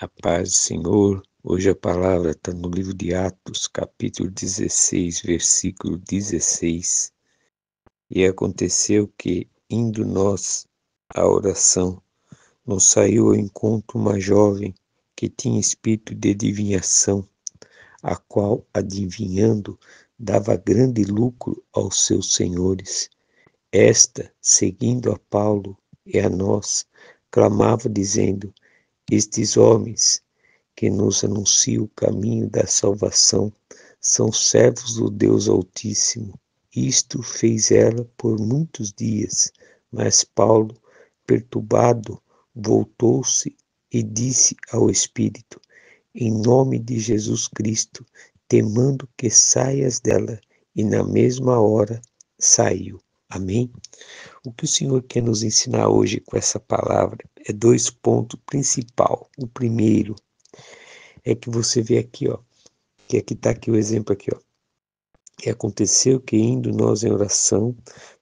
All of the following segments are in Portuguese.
A paz do Senhor. Hoje a palavra está no livro de Atos, capítulo 16, versículo 16. E aconteceu que, indo nós à oração, nos saiu ao encontro uma jovem que tinha espírito de adivinhação, a qual, adivinhando, dava grande lucro aos seus senhores. Esta, seguindo a Paulo e a nós, clamava dizendo: Estes homens que nos anuncia o caminho da salvação, são servos do Deus Altíssimo. Isto fez ela por muitos dias, mas Paulo, perturbado, voltou-se e disse ao Espírito: Em nome de Jesus Cristo, te mando que saias dela. E na mesma hora saiu. Amém? O que o Senhor quer nos ensinar hoje com essa palavra é dois pontos principais. O primeiro é que você vê aqui, ó, que aqui está aqui o exemplo aqui, ó. E aconteceu que, indo nós em oração,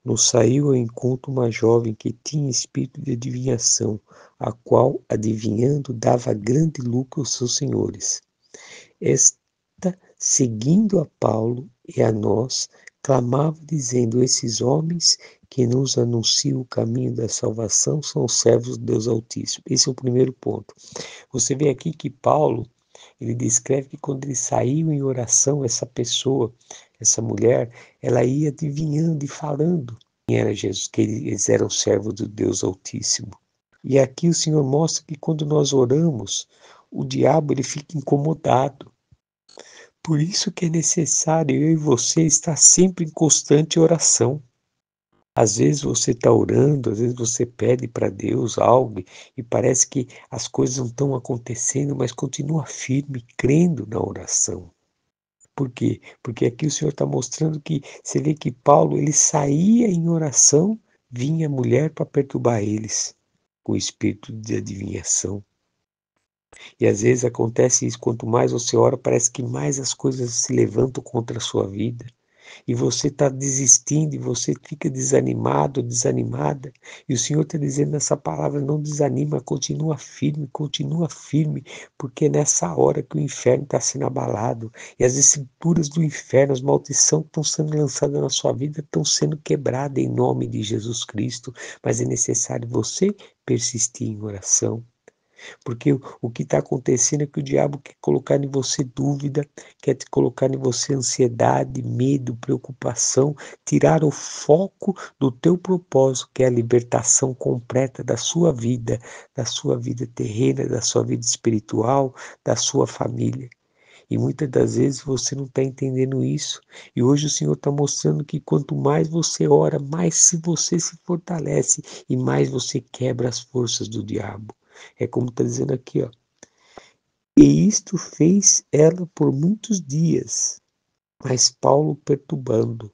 nos saiu ao encontro uma jovem que tinha espírito de adivinhação, a qual, adivinhando, dava grande lucro aos seus senhores. Esta, seguindo a Paulo e a nós, clamava dizendo: Esses homens que nos anunciam o caminho da salvação são servos de Deus Altíssimo. Esse é o primeiro ponto. Você vê aqui que Paulo, ele descreve que quando ele saiu em oração, essa pessoa, essa mulher, ela ia adivinhando e falando quem era Jesus, que eles eram servos do Deus Altíssimo. E aqui o Senhor mostra que quando nós oramos, o diabo ele fica incomodado. Por isso que é necessário eu e você estar sempre em constante oração. Às vezes você está orando, às vezes você pede para Deus algo e parece que as coisas não estão acontecendo, mas continua firme, crendo na oração. Por quê? Porque aqui o Senhor está mostrando que você vê que Paulo ele saía em oração, vinha a mulher para perturbar eles com o espírito de adivinhação. E às vezes acontece isso, quanto mais você ora, parece que mais as coisas se levantam contra a sua vida. E você está desistindo, e você fica desanimado, desanimada, e o Senhor está dizendo nessa palavra: não desanima, continua firme, porque é nessa hora que o inferno está sendo abalado, e as estruturas do inferno, as maldições que estão sendo lançadas na sua vida estão sendo quebradas em nome de Jesus Cristo, mas é necessário você persistir em oração. Porque o que está acontecendo é que o diabo quer colocar em você dúvida, quer te colocar em você ansiedade, medo, preocupação, tirar o foco do teu propósito, que é a libertação completa da sua vida terrena, da sua vida espiritual, da sua família. E muitas das vezes você não está entendendo isso. E hoje o Senhor está mostrando que quanto mais você ora, mais você se fortalece e mais você quebra as forças do diabo. É como está dizendo aqui, ó. E isto fez ela por muitos dias. Mas Paulo, perturbado,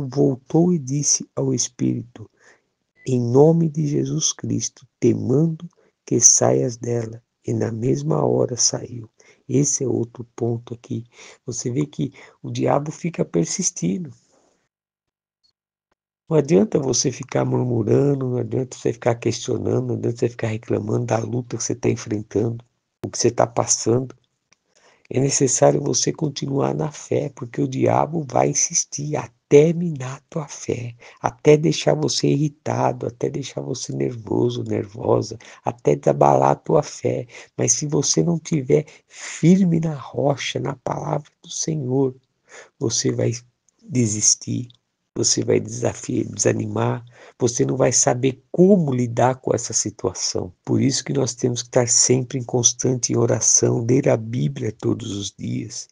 voltou e disse ao Espírito: Em nome de Jesus Cristo, te mando que saias dela. E na mesma hora saiu. Esse é outro ponto aqui. Você vê que o diabo fica persistindo. Não adianta você ficar murmurando, não adianta você ficar questionando, não adianta você ficar reclamando da luta que você está enfrentando, o que você está passando. É necessário você continuar na fé, porque o diabo vai insistir até minar a tua fé, até deixar você irritado, até deixar você nervoso, nervosa, até abalar a tua fé. Mas se você não estiver firme na rocha, na palavra do Senhor, você vai desistir, você vai desanimar, você não vai saber como lidar com essa situação. Por isso que nós temos que estar sempre em constante oração, ler a Bíblia todos os dias,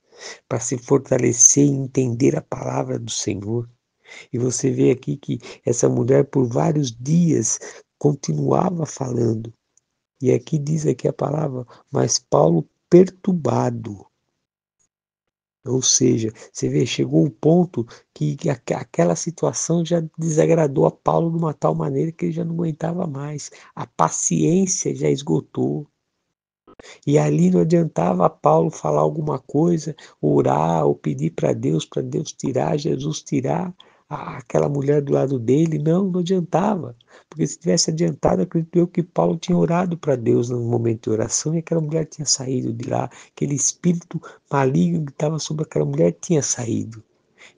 para se fortalecer e entender a palavra do Senhor. E você vê aqui que essa mulher por vários dias continuava falando. E aqui diz aqui a palavra, mas Paulo perturbado. Ou seja, você vê, chegou o ponto que aquela situação já desagradou a Paulo de uma tal maneira que ele já não aguentava mais. A paciência já esgotou. E ali não adiantava Paulo falar alguma coisa, orar ou pedir para Deus tirar, Jesus tirar. aquela mulher do lado dele. Não adiantava. Porque se tivesse adiantado, acredito eu que Paulo tinha orado para Deus no momento de oração e aquela mulher tinha saído de lá. Aquele espírito maligno que estava sobre aquela mulher tinha saído.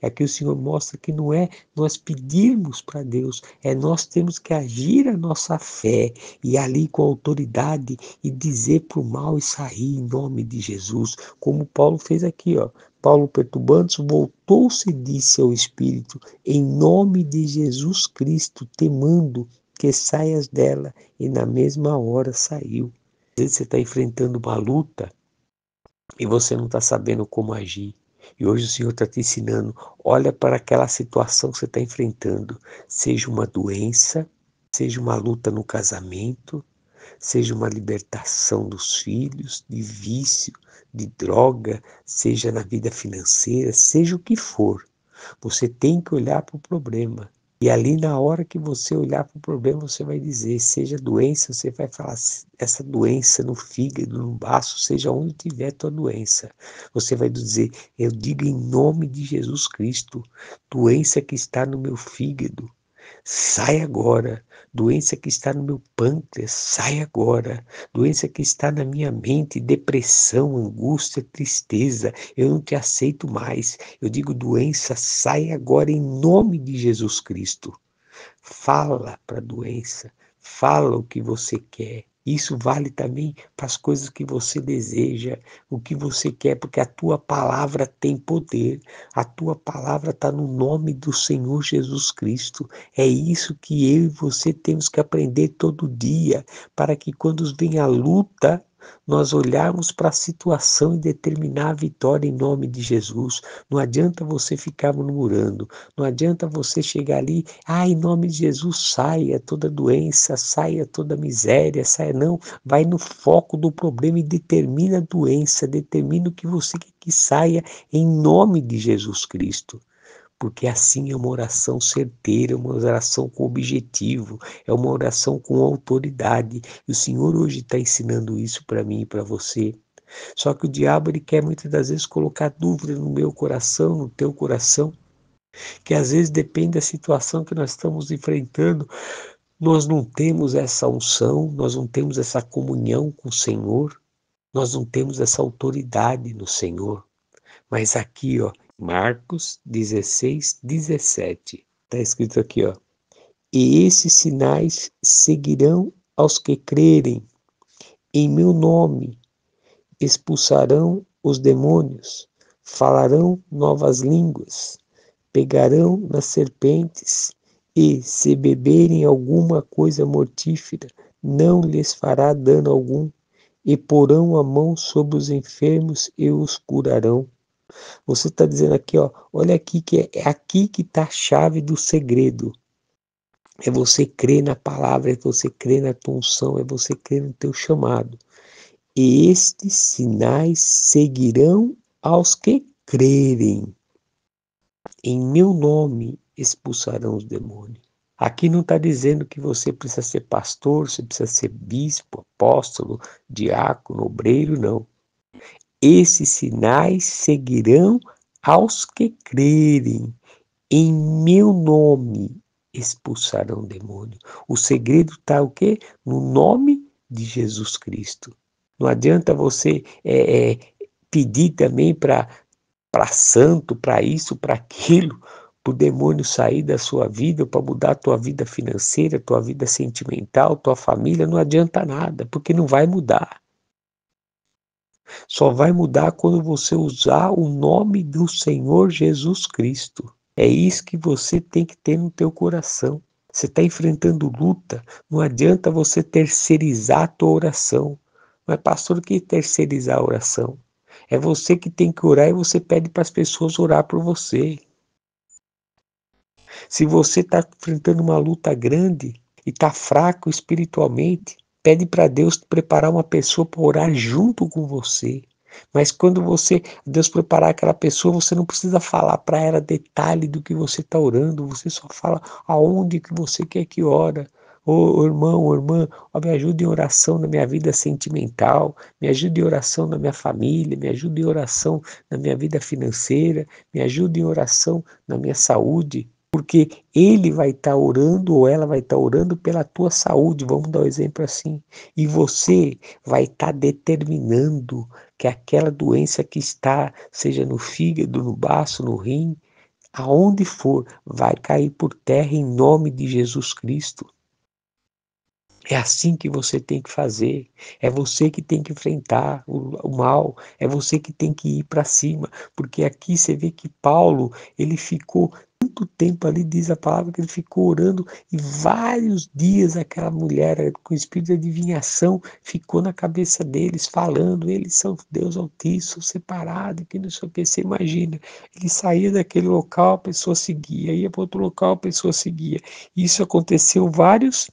Aqui o Senhor mostra que não é nós pedirmos para Deus, é nós temos que agir a nossa fé e ali com autoridade e dizer para o mal e sair em nome de Jesus, como Paulo fez aqui, ó. Paulo, perturbando-se, voltou-se e disse ao Espírito, em nome de Jesus Cristo, temando que saias dela, e na mesma hora saiu. Às vezes você está enfrentando uma luta e você não está sabendo como agir. E hoje o Senhor está te ensinando, olha para aquela situação que você está enfrentando, seja uma doença, seja uma luta no casamento, seja uma libertação dos filhos, de vício, de droga, seja na vida financeira, seja o que for. Você tem que olhar para o problema. E ali na hora que você olhar para o problema, você vai dizer, seja doença, você vai falar, essa doença no fígado, no baço, seja onde tiver tua doença. Você vai dizer, eu digo em nome de Jesus Cristo, doença que está no meu fígado, sai agora. Doença que está no meu pâncreas, sai agora. Doença que está na minha mente, depressão, angústia, tristeza, eu não te aceito mais. Eu digo, doença, sai agora em nome de Jesus Cristo. Fala para a doença, fala o que você quer. Isso vale também para as coisas que você deseja, o que você quer, porque a tua palavra tem poder. A tua palavra está no nome do Senhor Jesus Cristo. É isso que eu e você temos que aprender todo dia, para que quando vem a luta, nós olharmos para a situação e determinar a vitória em nome de Jesus. Não adianta você ficar murmurando, não adianta você chegar ali, em nome de Jesus, saia toda doença, saia toda miséria, saia não, vai no foco do problema e determina a doença, determina o que você quer que saia em nome de Jesus Cristo. Porque assim é uma oração certeira, é uma oração com objetivo, é uma oração com autoridade. E o Senhor hoje está ensinando isso para mim e para você. Só que o diabo ele quer muitas das vezes colocar dúvida no meu coração, no teu coração, que às vezes depende da situação que nós estamos enfrentando. Nós não temos essa unção, nós não temos essa comunhão com o Senhor, nós não temos essa autoridade no Senhor. Mas aqui, ó, Marcos 16, 17, está escrito aqui, ó, e esses sinais seguirão aos que crerem em meu nome, expulsarão os demônios, falarão novas línguas, pegarão nas serpentes, e, se beberem alguma coisa mortífera, não lhes fará dano algum, e porão a mão sobre os enfermos e os curarão. Você está dizendo aqui, ó, olha aqui que é aqui que está a chave do segredo. É você crer na palavra, é você crer na tua unção, é você crer no teu chamado. E estes sinais seguirão aos que crerem. Em meu nome expulsarão os demônios. Aqui não está dizendo que você precisa ser pastor, você precisa ser bispo, apóstolo, diácono, obreiro, não. Esses sinais seguirão aos que crerem. Em meu nome expulsarão demônio. O segredo está o quê? No nome de Jesus Cristo. Não adianta você pedir também para santo, para isso, para aquilo, para o demônio sair da sua vida, para mudar a tua vida financeira, tua vida sentimental, tua família, não adianta nada, porque não vai mudar. Só vai mudar quando você usar o nome do Senhor Jesus Cristo. É isso que você tem que ter no teu coração. Você está enfrentando luta, não adianta você terceirizar a tua oração. Mas pastor, o que é terceirizar a oração? É você que tem que orar e você pede para as pessoas orar por você. Se você está enfrentando uma luta grande e está fraco espiritualmente, pede para Deus preparar uma pessoa para orar junto com você. Mas quando Deus preparar aquela pessoa, você não precisa falar para ela detalhe do que você está orando, você só fala aonde que você quer que ora. Ô irmão, ô irmã, me ajude em oração na minha vida sentimental, me ajude em oração na minha família, me ajude em oração na minha vida financeira, me ajude em oração na minha saúde. Porque ele vai estar orando ou ela vai estar orando pela tua saúde, vamos dar um exemplo assim. E você vai estar determinando que aquela doença que está, seja no fígado, no baço, no rim, aonde for, vai cair por terra em nome de Jesus Cristo. É assim que você tem que fazer. É você que tem que enfrentar o mal. É você que tem que ir para cima. Porque aqui você vê que Paulo, ele ficou tanto tempo ali, diz a palavra, que ele ficou orando e vários dias aquela mulher com espírito de adivinhação ficou na cabeça deles, falando, eles são Deus Altíssimo, separados, que não sei o que. Você imagina, ele saía daquele local, a pessoa seguia, ia para outro local, a pessoa seguia. Isso aconteceu vários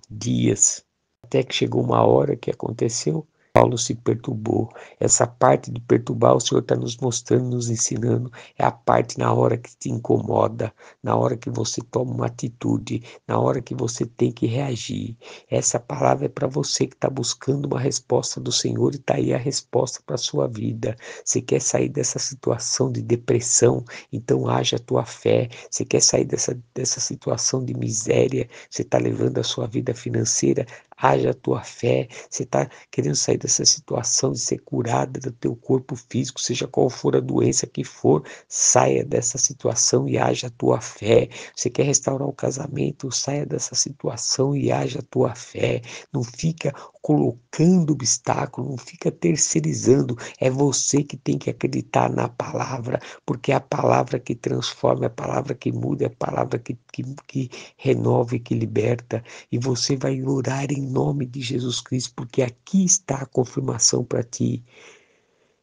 dias, até que chegou uma hora que aconteceu, Paulo se perturbou. Essa parte de perturbar, o Senhor está nos mostrando, nos ensinando, é a parte na hora que te incomoda, na hora que você toma uma atitude, na hora que você tem que reagir. Essa palavra é para você que está buscando uma resposta do Senhor e está aí a resposta para a sua vida. Você quer sair dessa situação de depressão, então haja a tua fé. Você quer sair dessa situação de miséria, você está levando a sua vida financeira, haja a tua fé. Você está querendo sair dessa situação de ser curada do teu corpo físico, seja qual for a doença que for, saia dessa situação e haja a tua fé. Você quer restaurar o casamento, saia dessa situação e haja a tua fé. Não fica colocando obstáculo, não fica terceirizando. É você que tem que acreditar na palavra, porque é a palavra que transforma, é a palavra que muda, é a palavra que renova e que liberta. E você vai orar em nome de Jesus Cristo, porque aqui está a confirmação para ti.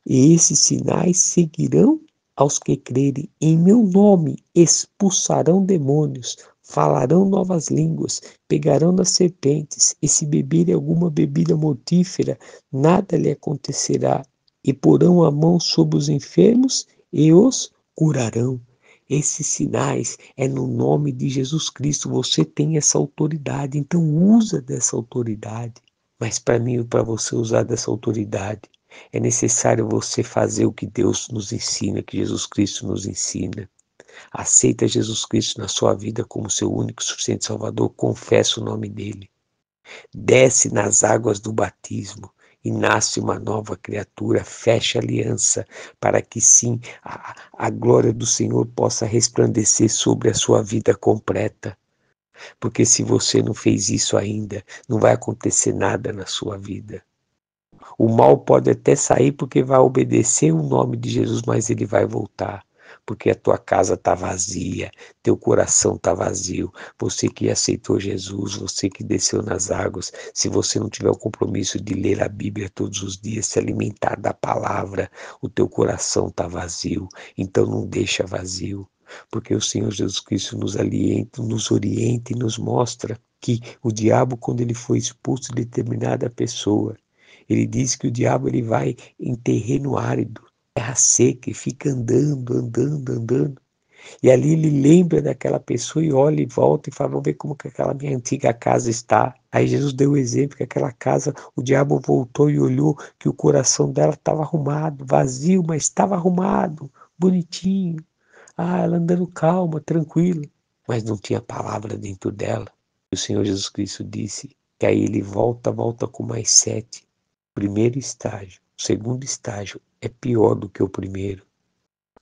E esses sinais seguirão aos que crerem. Em meu nome expulsarão demônios, falarão novas línguas, pegarão nas serpentes, e se beberem alguma bebida mortífera, nada lhe acontecerá. E porão a mão sobre os enfermos e os curarão. Esses sinais é no nome de Jesus Cristo. Você tem essa autoridade, então usa dessa autoridade. Mas para mim, para você usar dessa autoridade, é necessário você fazer o que Deus nos ensina, que Jesus Cristo nos ensina. Aceita Jesus Cristo na sua vida como seu único e suficiente Salvador, confessa o nome dele. Desce nas águas do batismo e nasce uma nova criatura, fecha aliança para que sim, a glória do Senhor possa resplandecer sobre a sua vida completa. Porque se você não fez isso ainda, não vai acontecer nada na sua vida. O mal pode até sair porque vai obedecer o nome de Jesus, mas ele vai voltar. Porque a tua casa está vazia, teu coração está vazio. Você que aceitou Jesus, você que desceu nas águas, se você não tiver o compromisso de ler a Bíblia todos os dias, se alimentar da palavra, o teu coração está vazio. Então não deixa vazio. Porque o Senhor Jesus Cristo nos orienta e nos mostra que o diabo, quando ele foi expulso de determinada pessoa, ele diz que o diabo ele vai em terreno árido, terra seca, e fica andando, andando, andando. E ali ele lembra daquela pessoa e olha e volta e fala, vamos ver como que aquela minha antiga casa está. Aí Jesus deu o exemplo que aquela casa, o diabo voltou e olhou que o coração dela estava arrumado, vazio, mas estava arrumado, bonitinho. Ah, ela andando calma, tranquila. Mas não tinha palavra dentro dela. O Senhor Jesus Cristo disse que aí ele volta com mais 7. Primeiro estágio. O segundo estágio é pior do que o primeiro.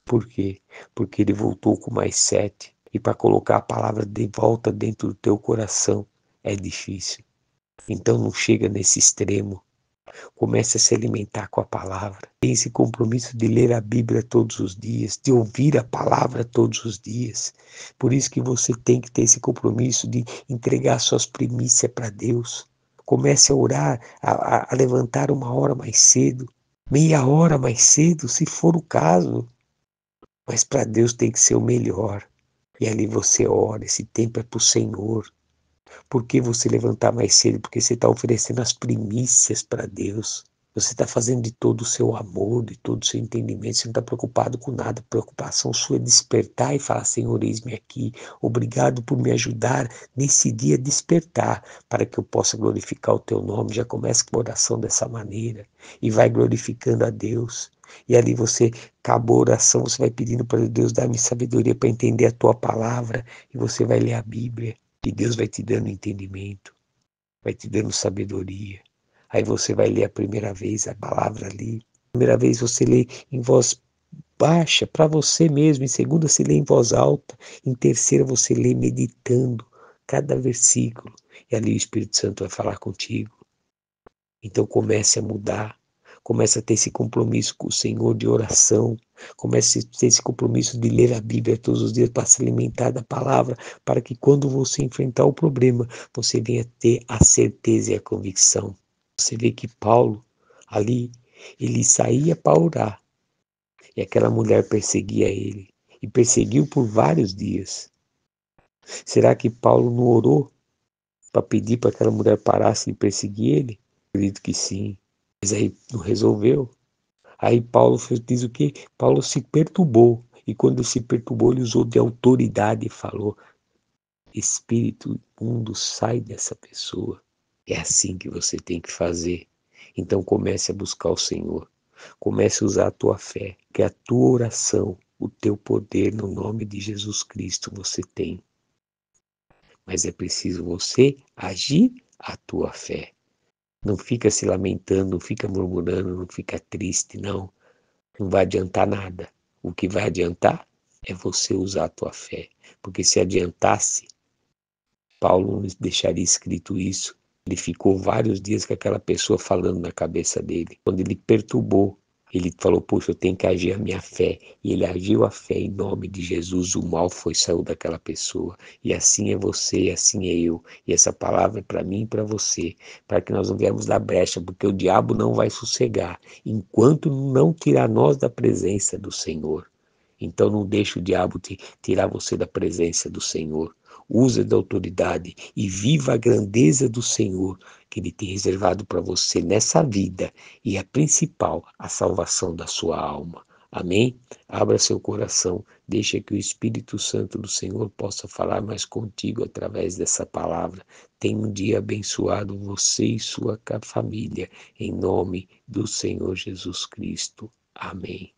Por quê? Porque ele voltou com mais 7. E para colocar a palavra de volta dentro do teu coração é difícil. Então não chega nesse extremo. Comece a se alimentar com a palavra. Tem esse compromisso de ler a Bíblia todos os dias, de ouvir a palavra todos os dias. Por isso que você tem que ter esse compromisso de entregar suas primícias para Deus. Comece a orar, a levantar uma hora mais cedo, meia hora mais cedo, se for o caso. Mas para Deus tem que ser o melhor. E ali você ora, esse tempo é para o Senhor. Por que você levantar mais cedo? Porque você está oferecendo as primícias para Deus. Você está fazendo de todo o seu amor, de todo o seu entendimento, você não está preocupado com nada. A preocupação sua é despertar e falar: Senhor, eis-me aqui, obrigado por me ajudar nesse dia a despertar, para que eu possa glorificar o teu nome. Já começa com a oração dessa maneira e vai glorificando a Deus. E ali você, acabou a oração, você vai pedindo para Deus: dar-me sabedoria para entender a tua palavra, e você vai ler a Bíblia, e Deus vai te dando entendimento, vai te dando sabedoria. Aí você vai ler a primeira vez a palavra ali. Primeira vez você lê em voz baixa, para você mesmo. Em segunda você lê em voz alta. Em terceira você lê meditando cada versículo. E ali o Espírito Santo vai falar contigo. Então comece a mudar. Comece a ter esse compromisso com o Senhor de oração. Comece a ter esse compromisso de ler a Bíblia todos os dias para se alimentar da palavra, para que quando você enfrentar o problema, você venha ter a certeza e a convicção. Você vê que Paulo, ali, ele saía para orar, e aquela mulher perseguia ele, e perseguiu por vários dias. Será que Paulo não orou para pedir para aquela mulher parasse de perseguir ele? Acredito que sim, mas aí não resolveu. Aí Paulo diz o quê? Paulo se perturbou, e quando se perturbou, ele usou de autoridade e falou: Espírito imundo, sai dessa pessoa. É assim que você tem que fazer. Então comece a buscar o Senhor. Comece a usar a tua fé, que a tua oração, o teu poder no nome de Jesus Cristo você tem. Mas é preciso você agir a tua fé. Não fica se lamentando, não fica murmurando, não fica triste, não. Não vai adiantar nada. O que vai adiantar é você usar a tua fé. Porque se adiantasse, Paulo não deixaria escrito isso. Ele ficou vários dias com aquela pessoa falando na cabeça dele. Quando ele perturbou, ele falou: puxa, eu tenho que agir a minha fé. E ele agiu a fé em nome de Jesus. O mal saiu daquela pessoa. E assim é você, e assim é eu. E essa palavra é para mim e para você, para que nós não viemos da brecha, porque o diabo não vai sossegar enquanto não tirar nós da presença do Senhor. Então não deixe o diabo tirar você da presença do Senhor. Use da autoridade e viva a grandeza do Senhor que Ele tem reservado para você nessa vida, e a principal, a salvação da sua alma. Amém? Abra seu coração, deixa que o Espírito Santo do Senhor possa falar mais contigo através dessa palavra. Tenha um dia abençoado, você e sua família, em nome do Senhor Jesus Cristo. Amém.